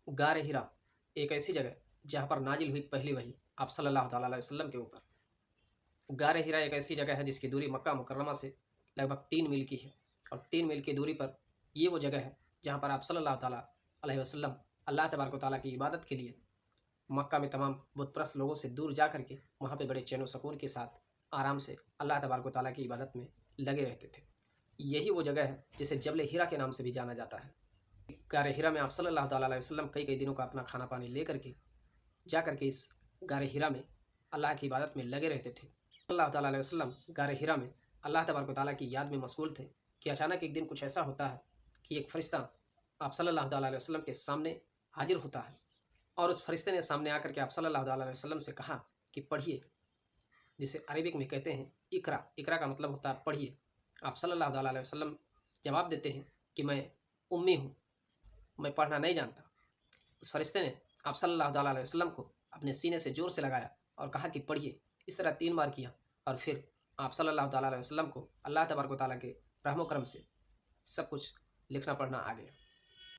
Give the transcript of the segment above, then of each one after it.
गार हिरा एक ऐसी जगह जहाँ पर नाजिल हुई पहली वही आप सल्लल्लाहु ताला अलैहि वसल्लम के ऊपर। गार हिरा एक ऐसी जगह है जिसकी दूरी मक्का मुकर्रमा से लगभग 3 मील की है, और 3 मील की दूरी पर ये वो जगह है जहाँ पर आप सल्लल्लाहु ताला अलैहि वसल्लम अल्लाह तबारक व तआला की इबादत के लिए मक्का में तमाम बुत परस्त लोगों से दूर जा करके वहाँ पे बड़े चैन व सकून के साथ आराम से अल्लाह तबारक व तआला की इबादत में लगे रहते थे। यही वो जगह है जिसे जबल हिरा के नाम से भी जाना जाता है। गार हिरा में आप सल्लल्लाहु ताला अलैहि वसल्लम कई कई दिनों का अपना खाना पानी ले करके जा करके इस गार हिरा में अल्लाह की इबादत में लगे रहते थे। सल्लल्लाहु ताला अलैहि वसल्लम गार हिरा में अल्लाह तबारक व तआला की याद में मशगूल थे कि अचानक एक दिन कुछ ऐसा होता है कि एक फ़रिश्ता आप सल्लल्लाहु ताला अलैहि वसल्लम के सामने हाजिर होता है, और उस फ़रिश्ते ने सामने आकर के आप सल्लल्लाहु ताला अलैहि वसल्लम से कहा कि पढ़िए, जिसे अरबिक में कहते हैं इकरा। इकरा का मतलब होता है पढ़िए। आप सल्लल्लाहु ताला अलैहि वसल्लम जवाब देते हैं कि मैं उम्मी हूँ, मैं पढ़ना नहीं जानता। उस फ़रिश्ते ने आप सल्लल्लाहु ताला अलैहि वसल्लम को अपने सीने से ज़ोर से लगाया और कहा कि पढ़िए। इस तरह 3 बार किया, और फिर आप सल्लल्लाहु ताला अलैहि वसल्लम को अल्लाह तबारक व तआला के रहम करम से सब कुछ लिखना पढ़ना आ गया।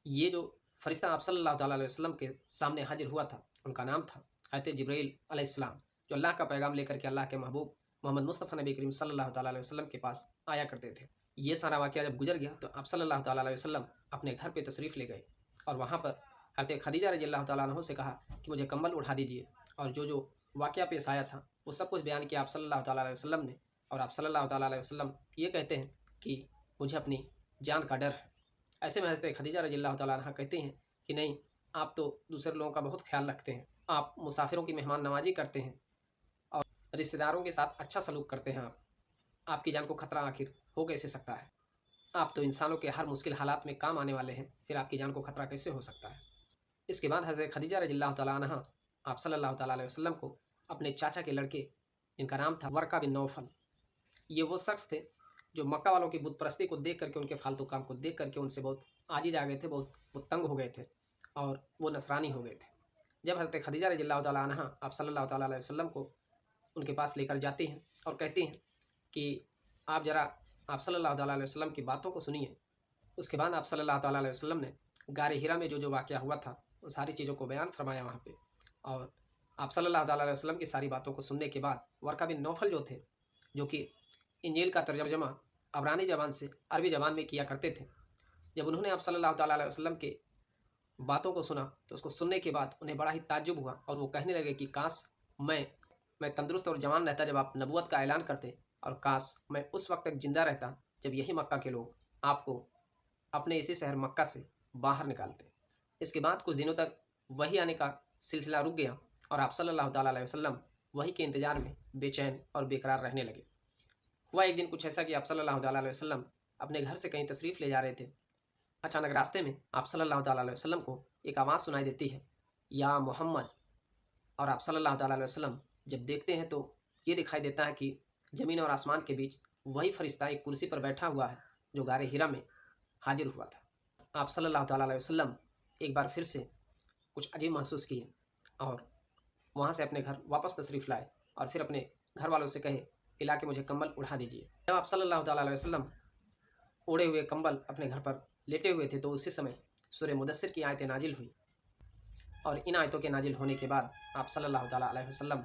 ये जो फ़रिश्ता आप सल्लल्लाहु ताला अलैहि वसल्लम के सामने हाजिर हुआ था, उनका नाम था हज़रत जिब्रील अलैहिस्सलाम, जो अल्लाह का पैगाम लेकर के अल्लाह के महबूब मोहम्मद मुस्तफ़ा नबी करीम सल्लल्लाहु ताला अलैहि वसल्लम के पास आया करते थे। ये सारा वाक़या जब गुजर गया तो आप सल्लल्लाहु ताला अलैहि वसल्लम अपने घर पे तशरीफ़ ले गए, और वहाँ पर हज़रत खदीजा रज़ियल्लाहु ताला अन्हा से कहा कि मुझे कंबल उठा दीजिए, और जो जो वाक़या पेश आया था वो सब कुछ बयान किया आप सल्लल्लाहु ताला अलैहि वसल्लम ने। और आप सल्लल्लाहु ताला अलैहि वसल्लम ये कहते हैं कि मुझे अपनी जान का डर है। ऐसे में हज़रत खदीजा रज़ियल्लाहु ताला अन्हा कहते हैं कि नहीं, आप तो दूसरे लोगों का बहुत ख्याल रखते हैं, आप मुसाफिरों की मेहमान नवाजी करते हैं और रिश्तेदारों के साथ अच्छा सलूक करते हैं। आपकी जान को खतरा आखिर हो कैसे सकता है? आप तो इंसानों के हर मुश्किल हालात में काम आने वाले हैं, फिर आपकी जान को खतरा कैसे हो सकता है? इसके बाद हज़रत खदीजा रज़ियल्लाहु ताला अन्हा आप सल्लल्लाहु ताला अलैहि वसल्लम को अपने चाचा के लड़के, जिनका नाम था वर्का बिन नौफल, ये वो शख्स थे जो मक्का वालों की बुत परस्ती को देख करके, उनके फालतू काम को देख करके उनसे बहुत आजिज आ गए थे, बहुत वो तंग हो गए थे, और वो नसरानी हो गए थे। जब हज़रत खदीजा रज़ियल्लाहु ताला अन्हा आप सल्लल्लाहु ताला अलैहि वसल्लम को उनके पास लेकर जाती हैं और कहती हैं कि आप ज़रा आप सल्लल्लाहु ताला अलैहि वसल्लम की बातों को सुनिए। उसके बाद आप सल्लल्लाहु ताला अलैहि वसल्लम ने गार हिरा में जो जो वाक़या हुआ था उन सारी चीज़ों को बयान फरमाया वहाँ पे, और आप सल्लल्लाहु ताला अलैहि वसल्लम की सारी बातों को सुनने के बाद वर्का बिन नौफल जो थे, जो कि इंजील का तर्जमा अबरानी ज़बान से अरबी ज़बान में किया करते थे, जब उन्होंने आप सल्लल्लाहु ताला अलैहि वसल्लम के बातों को सुना तो उसको सुनने के बाद उन्हें बड़ा ही ताज्जुब हुआ, और वो कहने लगे कि काश मैं तंदुरुस्त और जवान रहता जब आप नबूवत का ऐलान करते, और काश मैं उस वक्त तक ज़िंदा रहता जब यही मक्का के लोग आपको अपने इसी शहर मक्का से बाहर निकालते। इसके बाद कुछ दिनों तक वही आने का सिलसिला रुक गया, और आप सल्लल्लाहु ताला अलैहि वसल्लम वही के इंतज़ार में बेचैन और बेकरार रहने लगे। हुआ एक दिन कुछ ऐसा कि आप सल्लल्लाहु ताला अलैहि वसल्लम अपने घर से कहीं तशरीफ़ ले जा रहे थे। अचानक रास्ते में आप सल्लल्लाहु ताला अलैहि वसल्लम को एक आवाज़ सुनाई देती है, या मोहम्मद। और आप सल्लल्लाहु ताला अलैहि वसल्लम जब देखते हैं तो ये दिखाई देता है कि ज़मीन और आसमान के बीच वही फ़रिश्ता एक कुर्सी पर बैठा हुआ है जो गार हिरा में हाजिर हुआ था। आप सल्लल्लाहु ताला अलैहि वसल्लम एक बार फिर से कुछ अजीब महसूस किए, और वहाँ से अपने घर वापस तशरीफ़ लाए, और फिर अपने घर वालों से कहे कि ला के मुझे कंबल उड़ा दीजिए। जब आप सल्लल्लाहु ताला अलैहि वसल्लम ओढ़े हुए कंबल अपने घर पर लेटे हुए थे तो उसी समय सूरह मुदस्सिर की आयतें नाजिल हुई, और इन आयतों के नाजिल होने के बाद आप सल्लल्लाहु ताला अलैहि वसल्लम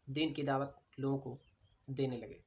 दीन की दावत लोगों को देने लगे।